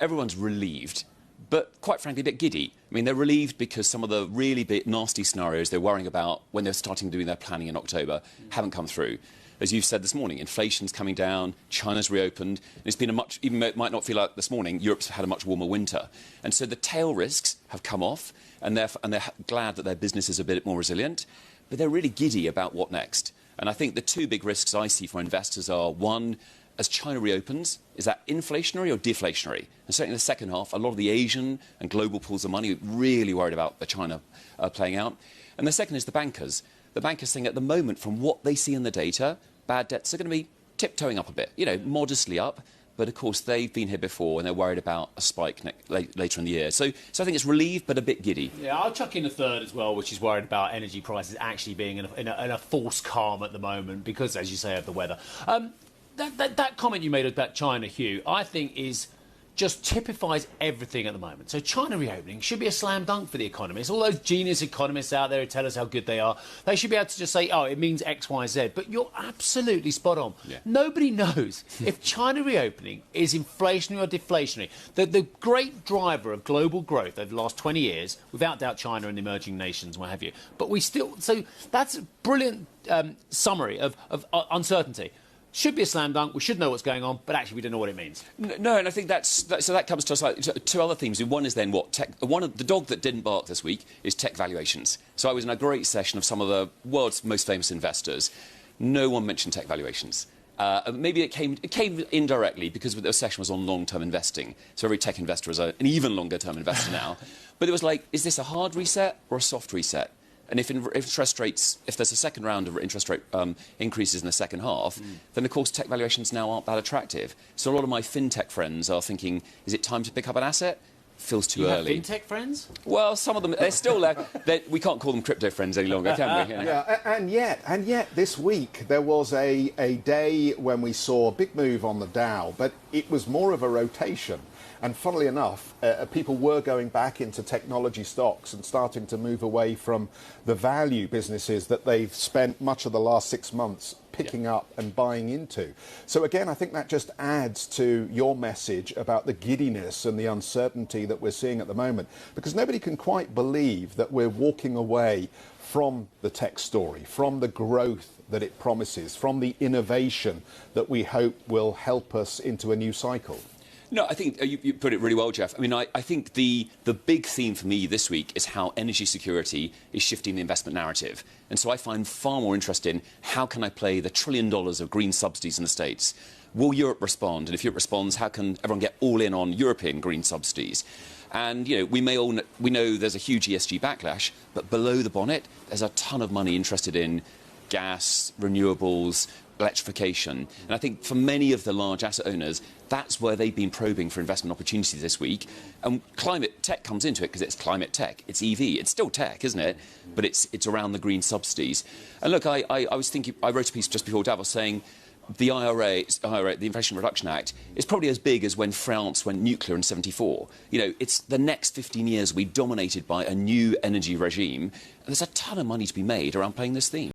everyone's relieved, but quite frankly a bit giddy. I mean, they're relieved because some of the really big nasty scenarios they're worrying about when they're starting doing their planning in October haven't come through. As you've said this morning, inflation's coming down, China's reopened, and it's been a much, even though it might not feel like this morning, Europe's had a much warmer winter. And so the tail risks have come off, and they're glad that their business is a bit more resilient, but they're really giddy about what next. And I think the two big risks I see for investors are, one, as China reopens, is that inflationary or deflationary? And certainly in the second half, a lot of the Asian and global pools of money are really worried about the China playing out. And the second is the bankers. The bankers saying at the moment, from what they see in the data, bad debts are going to be tiptoeing up a bit, you know, modestly up. But, of course, they've been here before and they're worried about a spike later in the year. So I think it's relieved but a bit giddy. Yeah, I'll chuck in a third as well, which is worried about energy prices actually being in a false calm at the moment because, as you say, of the weather. That comment you made about China, Huw, I think just typifies everything at the moment. So China reopening should be a slam dunk for the economists. All those genius economists out there who tell us how good they are, they should be able to just say, oh, it means X, Y, Z. But you're absolutely spot on. Yeah. Nobody knows if China reopening is inflationary or deflationary. The great driver of global growth over the last 20 years, without doubt China and emerging nations, what have you. But we still... So that's a brilliant summary of uncertainty. Should be a slam dunk. We should know what's going on, but actually we don't know what it means. No, and I think so that comes to us like two other themes. One is then what the dog that didn't bark this week is tech valuations. So I was in a great session of some of the world's most famous investors. No one mentioned tech valuations. Maybe it came indirectly because the session was on long-term investing. So every tech investor is an even longer-term investor now. But it was like, is this a hard reset or a soft reset? And if interest rates, if there's a second round of interest rate increases in the second half, then, of course, tech valuations now aren't that attractive. So a lot of my fintech friends are thinking, is it time to pick up an asset? Feels too early. You have fintech friends? Well, some of them, they're still there. We can't call them crypto friends any longer, can we? Yeah, and yet this week there was a day when we saw a big move on the Dow, but it was more of a rotation. And funnily enough, people were going back into technology stocks and starting to move away from the value businesses that they've spent much of the last 6 months picking up and buying into. So again, I think that just adds to your message about the giddiness and the uncertainty that we're seeing at the moment, because nobody can quite believe that we're walking away from the tech story, from the growth that it promises, from the innovation that we hope will help us into a new cycle. No, I think you put it really well, Jeff. I mean, I think the big theme for me this week is how energy security is shifting the investment narrative. And so I find far more interest in how can I play the $1 trillion of green subsidies in the States? Will Europe respond? And if Europe responds, how can everyone get all in on European green subsidies? And, you know, we know there's a huge ESG backlash, but below the bonnet, there's a ton of money interested in gas, renewables, electrification. And I think for many of the large asset owners, that's where they've been probing for investment opportunities this week. And climate tech comes into it because it's climate tech. It's EV. It's still tech, isn't it? But it's around the green subsidies. And look, I was thinking, I wrote a piece just before Davos saying the IRA, the Inflation Reduction Act, is probably as big as when France went nuclear in '74. You know, it's the next 15 years will be dominated by a new energy regime. And there's a ton of money to be made around playing this theme.